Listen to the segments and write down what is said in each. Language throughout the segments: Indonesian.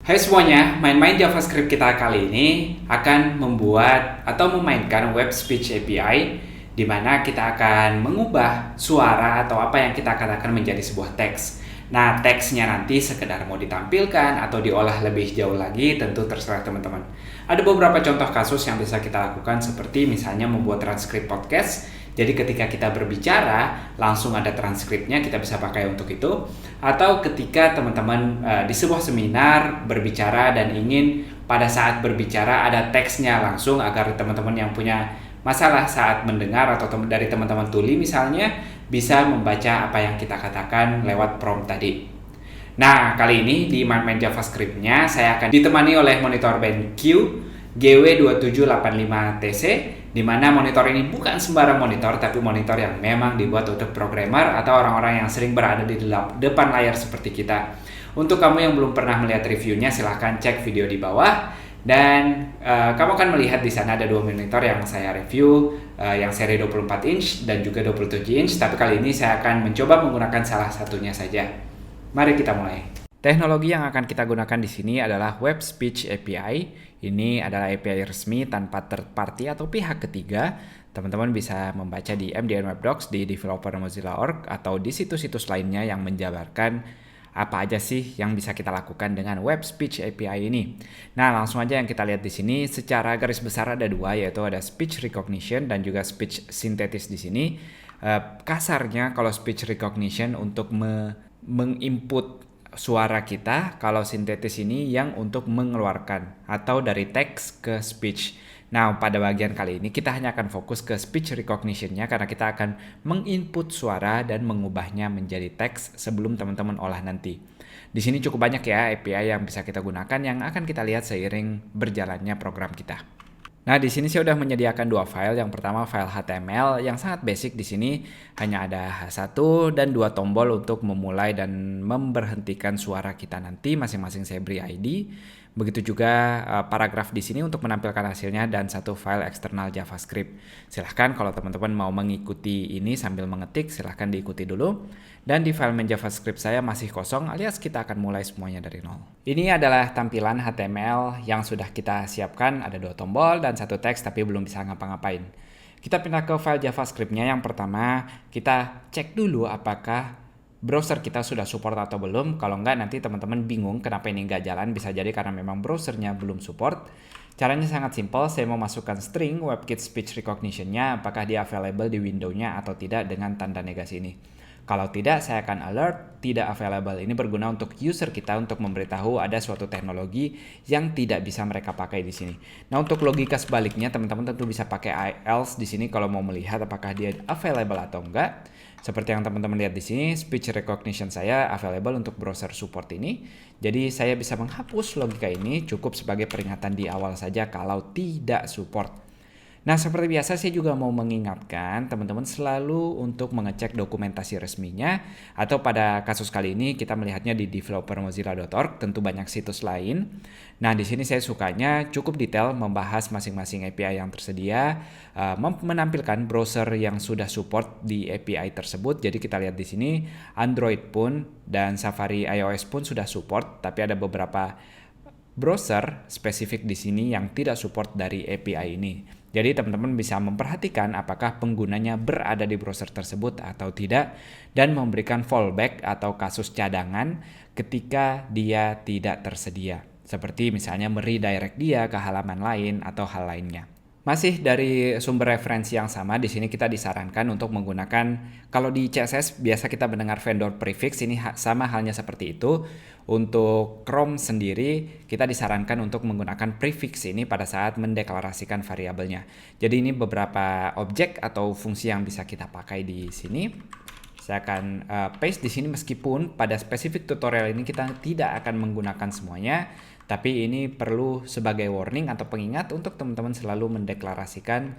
Hai semuanya, main-main JavaScript kita kali ini akan membuat atau memainkan web speech API di mana kita akan mengubah suara atau apa yang kita katakan menjadi sebuah teks. Nah, teksnya nanti sekedar mau ditampilkan atau diolah lebih jauh lagi tentu terserah teman-teman. Ada beberapa contoh kasus yang bisa kita lakukan seperti misalnya membuat transkrip podcast. Jadi ketika kita berbicara, langsung ada transkripnya, kita bisa pakai untuk itu. Atau ketika teman-teman di sebuah seminar berbicara dan ingin pada saat berbicara ada teksnya langsung agar teman-teman yang punya masalah saat mendengar atau dari teman-teman tuli misalnya bisa membaca apa yang kita katakan lewat prompt tadi. Nah, kali ini di main JavaScript-nya saya akan ditemani oleh monitor BenQ GW2785TC, di mana monitor ini bukan sembarang monitor, tapi monitor yang memang dibuat untuk programmer atau orang-orang yang sering berada di depan layar seperti kita. Untuk kamu yang belum pernah melihat reviewnya, silahkan cek video di bawah. Dan kamu akan melihat di sana ada dua monitor yang saya review, yang seri 24 inch dan juga 27 inch. Tapi kali ini saya akan mencoba menggunakan salah satunya saja. Mari kita mulai. Teknologi yang akan kita gunakan di sini adalah Web Speech API. Ini adalah API resmi tanpa third party atau pihak ketiga. Teman-teman bisa membaca di MDN Web Docs, di developer Mozilla.org, atau di situs-situs lainnya yang menjabarkan apa aja sih yang bisa kita lakukan dengan Web Speech API ini. Nah, langsung aja yang kita lihat di sini. Secara garis besar ada dua, yaitu ada Speech Recognition dan juga Speech Synthesis di sini. Kasarnya kalau Speech Recognition untuk menginput suara kita, kalau sintetis ini yang untuk mengeluarkan atau dari teks ke speech. Nah, pada bagian kali ini kita hanya akan fokus ke speech recognition-nya karena kita akan menginput suara dan mengubahnya menjadi teks sebelum teman-teman olah nanti. Di sini cukup banyak ya API yang bisa kita gunakan yang akan kita lihat seiring berjalannya program kita. Nah, di sini saya sudah menyediakan dua file. Yang pertama file HTML yang sangat basic. Di sini hanya ada H1 dan dua tombol untuk memulai dan memberhentikan suara kita nanti. Masing-masing saya beri ID. Begitu juga paragraf di sini untuk menampilkan hasilnya dan satu file eksternal JavaScript. Silahkan kalau teman-teman mau mengikuti ini sambil mengetik, silahkan diikuti dulu. Dan di file main JavaScript saya masih kosong alias kita akan mulai semuanya dari nol. Ini adalah tampilan HTML yang sudah kita siapkan. Ada dua tombol dan satu teks tapi belum bisa ngapa-ngapain. Kita pindah ke file JavaScript-nya. Yang pertama kita cek dulu apakah browser kita sudah support atau belum. Kalau enggak nanti teman-teman bingung kenapa ini enggak jalan. Bisa jadi karena memang browsernya belum support. Caranya sangat simpel. Saya mau masukkan string WebKit Speech Recognition-nya. Apakah dia available di window-nya atau tidak dengan tanda negasi ini. Kalau tidak, saya akan alert tidak available. Ini berguna untuk user kita untuk memberitahu ada suatu teknologi yang tidak bisa mereka pakai di sini. Nah, untuk logika sebaliknya, teman-teman tentu bisa pakai else di sini kalau mau melihat apakah dia available atau enggak. Seperti yang teman-teman lihat di sini, speech recognition saya available untuk browser support ini. Jadi saya bisa menghapus logika ini cukup sebagai peringatan di awal saja kalau tidak support. Nah, seperti biasa saya juga mau mengingatkan teman-teman selalu untuk mengecek dokumentasi resminya, atau pada kasus kali ini kita melihatnya di developermozilla.org, tentu banyak situs lain. Nah, di sini saya sukanya cukup detail membahas masing-masing API yang tersedia, menampilkan browser yang sudah support di API tersebut. Jadi kita lihat di sini Android pun dan Safari iOS pun sudah support, tapi ada beberapa browser spesifik di sini yang tidak support dari API ini. Jadi teman-teman bisa memperhatikan apakah penggunanya berada di browser tersebut atau tidak dan memberikan fallback atau kasus cadangan ketika dia tidak tersedia. Seperti misalnya meredirect dia ke halaman lain atau hal lainnya. Masih dari sumber referensi yang sama, di sini kita disarankan untuk menggunakan, kalau di CSS biasa kita mendengar vendor prefix, ini sama halnya seperti itu. Untuk Chrome sendiri, kita disarankan untuk menggunakan prefix ini pada saat mendeklarasikan variabelnya. Jadi ini beberapa objek atau fungsi yang bisa kita pakai di sini. Saya akan paste di sini meskipun pada spesifik tutorial ini kita tidak akan menggunakan semuanya. Tapi ini perlu sebagai warning atau pengingat untuk teman-teman selalu mendeklarasikan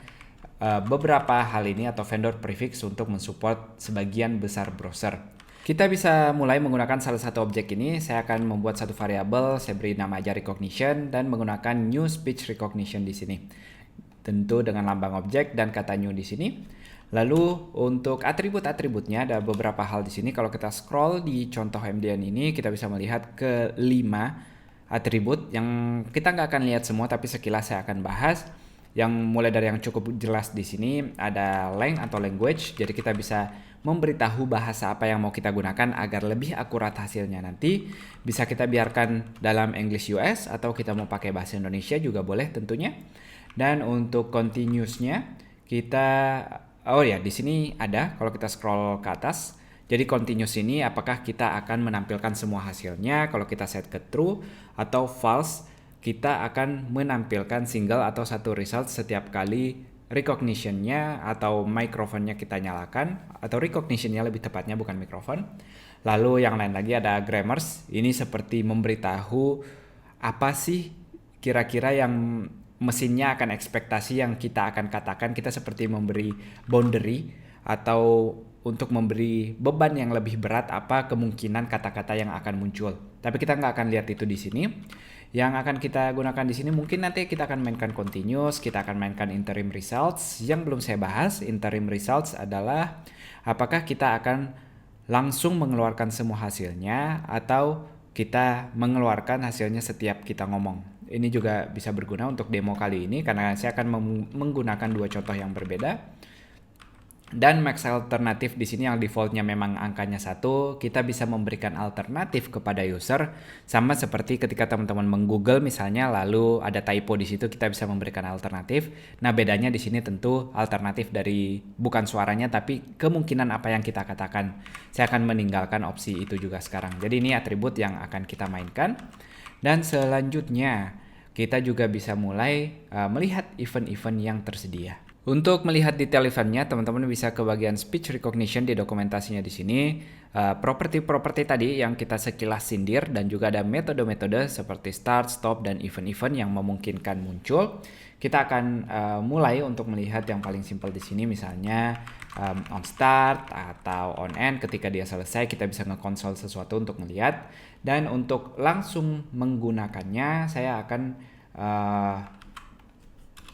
beberapa hal ini atau vendor prefix untuk mensupport sebagian besar browser. Kita bisa mulai menggunakan salah satu objek ini. Saya akan membuat satu variabel, saya beri nama aja recognition dan menggunakan new speech recognition di sini. Tentu dengan lambang objek dan kata new di sini. Lalu untuk atribut-atributnya ada beberapa hal di sini. Kalau kita scroll di contoh MDN ini, kita bisa melihat ke 5 atribut yang kita nggak akan lihat semua, tapi sekilas saya akan bahas. Yang mulai dari yang cukup jelas di sini ada length atau language, jadi kita bisa memberitahu bahasa apa yang mau kita gunakan agar lebih akurat hasilnya nanti. Bisa kita biarkan dalam English US atau kita mau pakai bahasa Indonesia juga boleh tentunya. Dan untuk continuous-nya kita di sini ada kalau kita scroll ke atas. Jadi continuous ini apakah kita akan menampilkan semua hasilnya, kalau kita set ke true atau false, kita akan menampilkan single atau satu result setiap kali recognition-nya atau microphone-nya kita nyalakan, atau recognition-nya lebih tepatnya, bukan mikrofon. Lalu yang lain lagi ada grammars, ini seperti memberitahu apa sih kira-kira yang mesinnya akan ekspektasi yang kita akan katakan. Kita seperti memberi boundary atau untuk memberi beban yang lebih berat apa kemungkinan kata-kata yang akan muncul. Tapi kita nggak akan lihat itu di sini. Yang akan kita gunakan di sini mungkin nanti kita akan mainkan continuous, kita akan mainkan interim results. Yang belum saya bahas, interim results adalah apakah kita akan langsung mengeluarkan semua hasilnya atau kita mengeluarkan hasilnya setiap kita ngomong. Ini juga bisa berguna untuk demo kali ini karena saya akan menggunakan dua contoh yang berbeda. Dan max alternatif di sini yang defaultnya memang angkanya 1, kita bisa memberikan alternatif kepada user sama seperti ketika teman-teman meng-Google misalnya lalu ada typo di situ, kita bisa memberikan alternatif. Nah, bedanya di sini tentu alternatif dari bukan suaranya tapi kemungkinan apa yang kita katakan. Saya akan meninggalkan opsi itu juga sekarang. Jadi ini atribut yang akan kita mainkan. Dan selanjutnya kita juga bisa mulai melihat event-event yang tersedia. Untuk melihat detail eventnya, teman-teman bisa ke bagian speech recognition di dokumentasinya di sini. Properti-properti tadi yang kita sekilas sindir dan juga ada metode-metode seperti start, stop, dan event-event yang memungkinkan muncul. Kita akan mulai untuk melihat yang paling simpel di sini, misalnya on start atau on end. Ketika dia selesai, kita bisa nge-console sesuatu untuk melihat. Dan untuk langsung menggunakannya, saya akan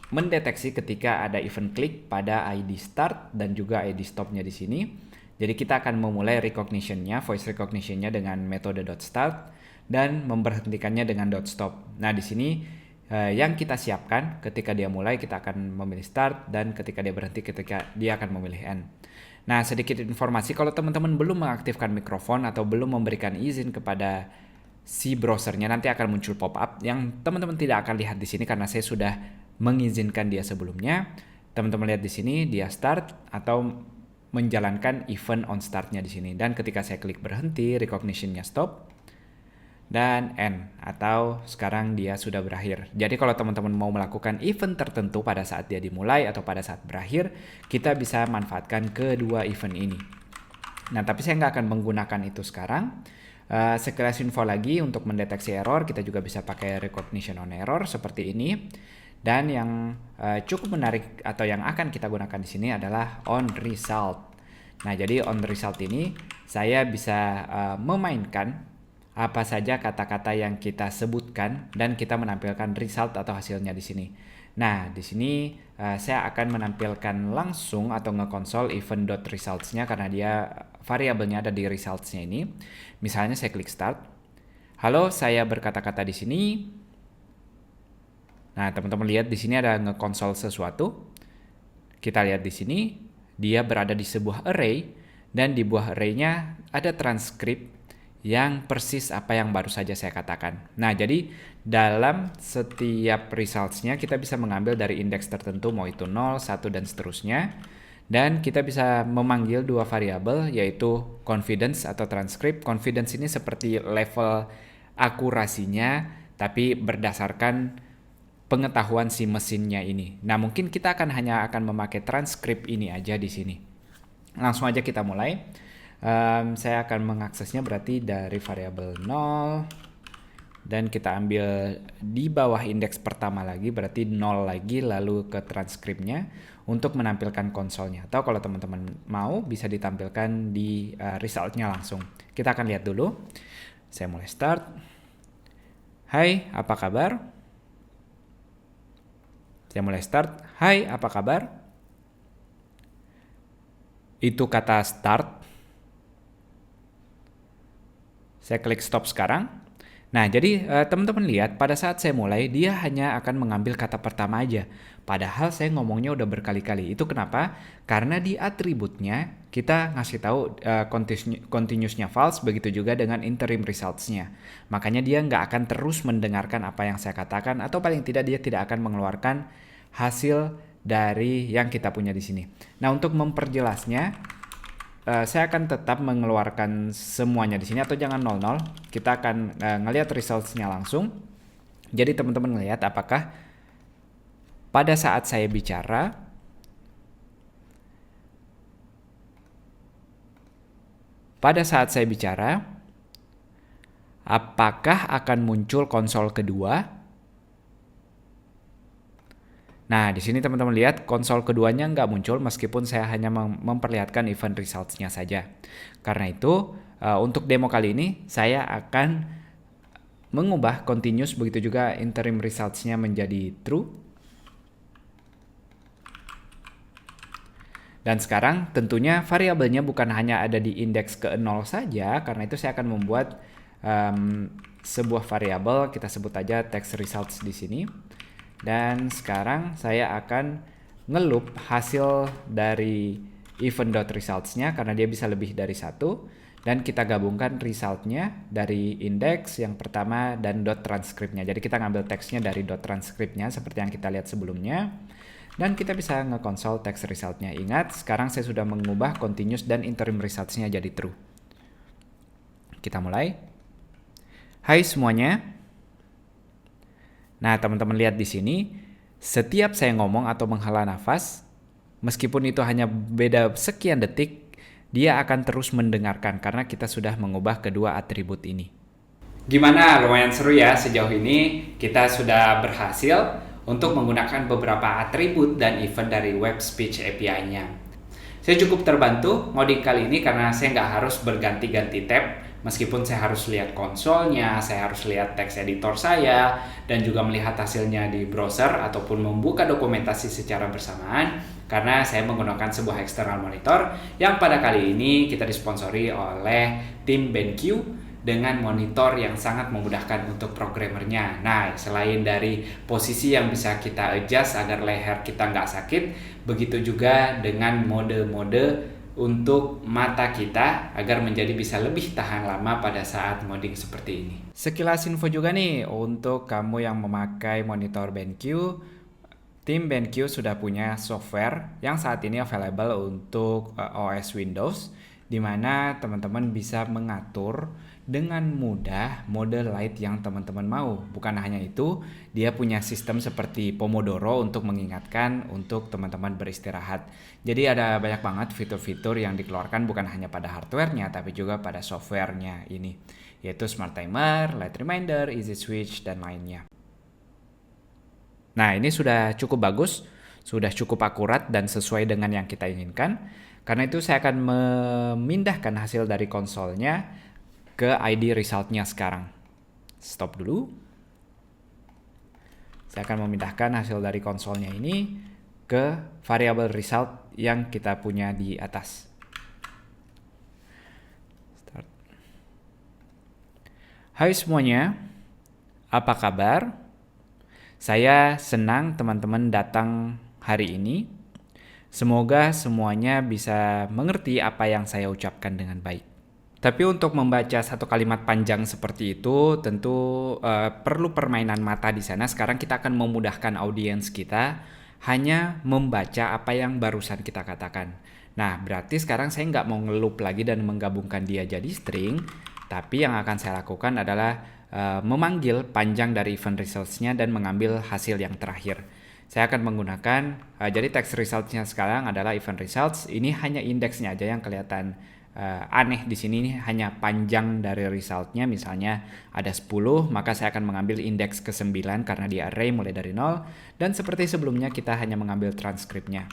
mendeteksi ketika ada event klik pada ID start dan juga ID stopnya di sini. Jadi kita akan memulai recognition-nya, voice recognition-nya dengan metode .start dan memberhentikannya dengan .stop. Nah, di sini yang kita siapkan ketika dia mulai kita akan memilih start dan ketika dia berhenti ketika dia akan memilih end. Nah, sedikit informasi kalau teman-teman belum mengaktifkan mikrofon atau belum memberikan izin kepada si browsernya, nanti akan muncul pop-up yang teman-teman tidak akan lihat di sini karena saya sudah mengizinkan dia sebelumnya. Teman-teman lihat di sini dia start atau menjalankan event on startnya di sini. Dan ketika saya klik berhenti, recognition-nya stop dan end atau sekarang dia sudah berakhir. Jadi kalau teman-teman mau melakukan event tertentu pada saat dia dimulai atau pada saat berakhir, kita bisa manfaatkan kedua event ini. Nah, tapi saya nggak akan menggunakan itu sekarang. Sekilas info lagi untuk mendeteksi error, kita juga bisa pakai recognition on error seperti ini. Dan yang cukup menarik atau yang akan kita gunakan di sini adalah on result. Nah, jadi on result ini saya bisa memainkan apa saja kata-kata yang kita sebutkan dan kita menampilkan result atau hasilnya di sini. Nah, di sini saya akan menampilkan langsung atau nge-console event.results-nya karena dia variabelnya ada di results-nya ini. Misalnya saya klik start. Halo, saya berkata-kata di sini. Nah, teman-teman lihat di sini ada nge-console sesuatu. Kita lihat di sini dia berada di sebuah array dan di buah array-nya ada transkrip yang persis apa yang baru saja saya katakan. Nah, jadi dalam setiap results-nya kita bisa mengambil dari indeks tertentu, mau itu 0, 1, dan seterusnya. Dan kita bisa memanggil dua variabel yaitu confidence atau transkrip. Confidence ini seperti level akurasinya tapi berdasarkan pengetahuan si mesinnya ini. Nah, mungkin kita hanya akan memakai transkrip ini aja di sini. Langsung aja kita mulai. Saya akan mengaksesnya berarti dari variabel 0 dan kita ambil di bawah indeks pertama lagi berarti 0 lagi lalu ke transkripnya untuk menampilkan konsolnya. Atau kalau teman-teman mau bisa ditampilkan di resultnya langsung. Kita akan lihat dulu. Saya mulai start. Hai, apa kabar? Saya mulai start. Hai, apa kabar? Itu kata start. Saya klik stop sekarang. Nah, jadi teman-teman lihat pada saat saya mulai, dia hanya akan mengambil kata pertama aja. Padahal saya ngomongnya udah berkali-kali. Itu kenapa? Karena di atributnya kita ngasih tahu continuousnya false, begitu juga dengan interim results-nya. Makanya dia nggak akan terus mendengarkan apa yang saya katakan, atau paling tidak dia tidak akan mengeluarkan hasil dari yang kita punya di sini. Nah, untuk memperjelasnya, saya akan tetap mengeluarkan semuanya di sini atau jangan 00. Kita akan ngelihat results-nya langsung. Jadi teman-teman lihat apakah pada saat saya bicara apakah akan muncul konsol kedua? Nah, di sini teman-teman lihat konsol keduanya nggak muncul meskipun saya hanya memperlihatkan event results-nya saja. Karena itu, untuk demo kali ini saya akan mengubah continuous begitu juga interim results-nya menjadi true. Dan sekarang tentunya variabelnya bukan hanya ada di indeks ke-0 saja, karena itu saya akan membuat sebuah variabel, kita sebut aja text results di sini. Dan sekarang saya akan ngeloop hasil dari event.results-nya karena dia bisa lebih dari satu, dan kita gabungkan result-nya dari indeks yang pertama dan dot transcript-nya. Jadi kita ngambil teksnya dari dot transcript-nya seperti yang kita lihat sebelumnya, dan kita bisa nge-console text result-nya. Ingat, sekarang saya sudah mengubah continuous dan interim results-nya jadi true. Kita mulai. Hai semuanya. Nah, teman-teman lihat di sini, setiap saya ngomong atau menghela nafas, meskipun itu hanya beda sekian detik, dia akan terus mendengarkan karena kita sudah mengubah kedua atribut ini. Gimana? Lumayan seru ya sejauh ini. Kita sudah berhasil untuk menggunakan beberapa atribut dan event dari Web Speech API-nya. Saya cukup terbantu ngoding kali ini karena saya nggak harus berganti-ganti tab. Meskipun saya harus lihat konsolnya, saya harus lihat teks editor saya, dan juga melihat hasilnya di browser ataupun membuka dokumentasi secara bersamaan, karena saya menggunakan sebuah external monitor yang pada kali ini kita disponsori oleh tim BenQ dengan monitor yang sangat memudahkan untuk programmernya. Nah, selain dari posisi yang bisa kita adjust agar leher kita nggak sakit, begitu juga dengan mode-mode untuk mata kita agar menjadi bisa lebih tahan lama pada saat ngoding seperti ini. Sekilas info juga nih untuk kamu yang memakai monitor BenQ. Tim BenQ sudah punya software yang saat ini available untuk OS Windows, di mana teman-teman bisa mengatur dengan mudah mode light yang teman-teman mau. Bukan hanya itu, dia punya sistem seperti Pomodoro untuk mengingatkan untuk teman-teman beristirahat. Jadi ada banyak banget fitur-fitur yang dikeluarkan bukan hanya pada hardware-nya, tapi juga pada software-nya ini, yaitu Smart Timer, Light Reminder, Easy Switch, dan lainnya. Nah, ini sudah cukup bagus, sudah cukup akurat dan sesuai dengan yang kita inginkan. Karena itu saya akan memindahkan hasil dari konsolnya ke ID result-nya sekarang. Stop dulu. Saya akan memindahkan hasil dari konsolnya ini ke variabel result yang kita punya di atas. Start. Hai semuanya, apa kabar? Saya senang teman-teman datang hari ini. Semoga semuanya bisa mengerti apa yang saya ucapkan dengan baik. Tapi untuk membaca satu kalimat panjang seperti itu tentu perlu permainan mata di sana. Sekarang kita akan memudahkan audiens kita hanya membaca apa yang barusan kita katakan. Nah, berarti sekarang saya nggak mau ngeloop lagi dan menggabungkan dia jadi string, tapi yang akan saya lakukan adalah memanggil panjang dari event results-nya dan mengambil hasil yang terakhir. Saya akan menggunakan, jadi text results-nya sekarang adalah event results. Ini hanya indeksnya aja yang kelihatan aneh di sini, ini hanya panjang dari resultnya. Misalnya ada 10, maka saya akan mengambil indeks ke-9 karena di array mulai dari 0. Dan seperti sebelumnya kita hanya mengambil transkripnya.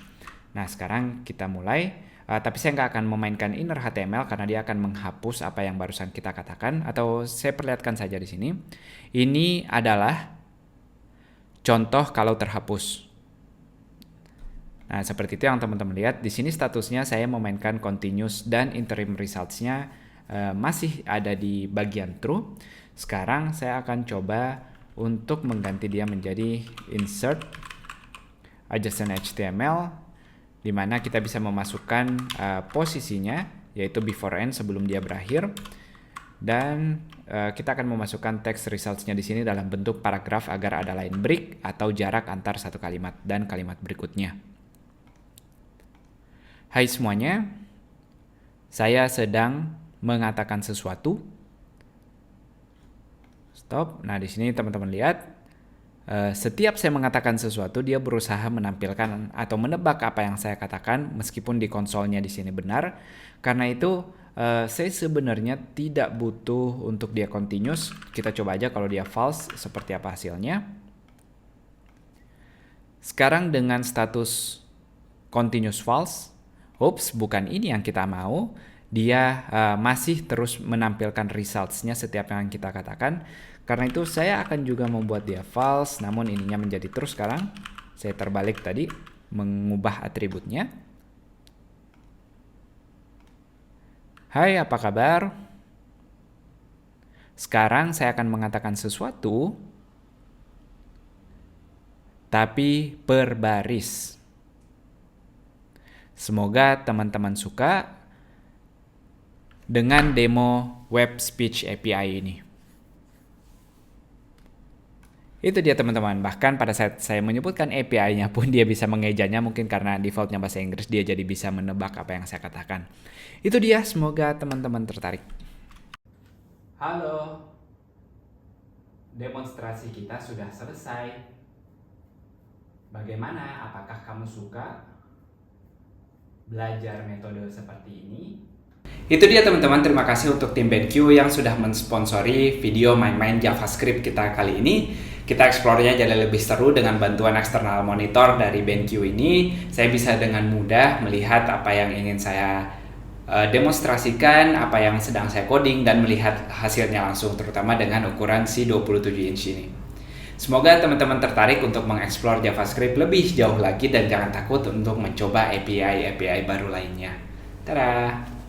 Nah, sekarang kita mulai. Tapi saya nggak akan memainkan inner HTML karena dia akan menghapus apa yang barusan kita katakan. Atau saya perlihatkan saja di sini. Ini adalah contoh kalau terhapus. Nah, seperti itu yang teman-teman lihat. Di sini statusnya saya memainkan continuous dan interim results-nya masih ada di bagian true. Sekarang saya akan coba untuk mengganti dia menjadi insert adjacent HTML, di mana kita bisa memasukkan posisinya, yaitu before end, sebelum dia berakhir. Dan kita akan memasukkan text results-nya di sini dalam bentuk paragraf agar ada line break atau jarak antar satu kalimat dan kalimat berikutnya. Hai semuanya, saya sedang mengatakan sesuatu. Stop. Nah, di sini teman-teman lihat, setiap saya mengatakan sesuatu, dia berusaha menampilkan atau menebak apa yang saya katakan, meskipun di konsolnya di sini benar. Karena itu, saya sebenarnya tidak butuh untuk dia continuous. Kita coba aja kalau dia false, seperti apa hasilnya. Sekarang dengan status continuous false, oops, bukan ini yang kita mau. Dia masih terus menampilkan results-nya setiap yang kita katakan. Karena itu saya akan juga membuat dia false, namun ininya menjadi true sekarang. Saya terbalik tadi, mengubah atributnya. Hai, apa kabar? Sekarang saya akan mengatakan sesuatu, tapi per baris. Semoga teman-teman suka dengan demo Web Speech API ini. Itu dia teman-teman, bahkan pada saat saya menyebutkan API-nya pun dia bisa mengejanya, mungkin karena defaultnya bahasa Inggris, dia jadi bisa menebak apa yang saya katakan. Itu dia, semoga teman-teman tertarik. Halo, demonstrasi kita sudah selesai. Bagaimana, apakah kamu suka belajar metode seperti ini? Itu dia teman-teman, terima kasih untuk tim BenQ yang sudah mensponsori video main-main JavaScript kita kali ini. Kita eksplornya jadi lebih seru dengan bantuan eksternal monitor dari BenQ ini. Saya bisa dengan mudah melihat apa yang ingin saya demonstrasikan, apa yang sedang saya coding, dan melihat hasilnya langsung, terutama dengan ukuran si 27 inch ini. Semoga teman-teman tertarik untuk mengeksplor JavaScript lebih jauh lagi dan jangan takut untuk mencoba API-API baru lainnya. Dadah!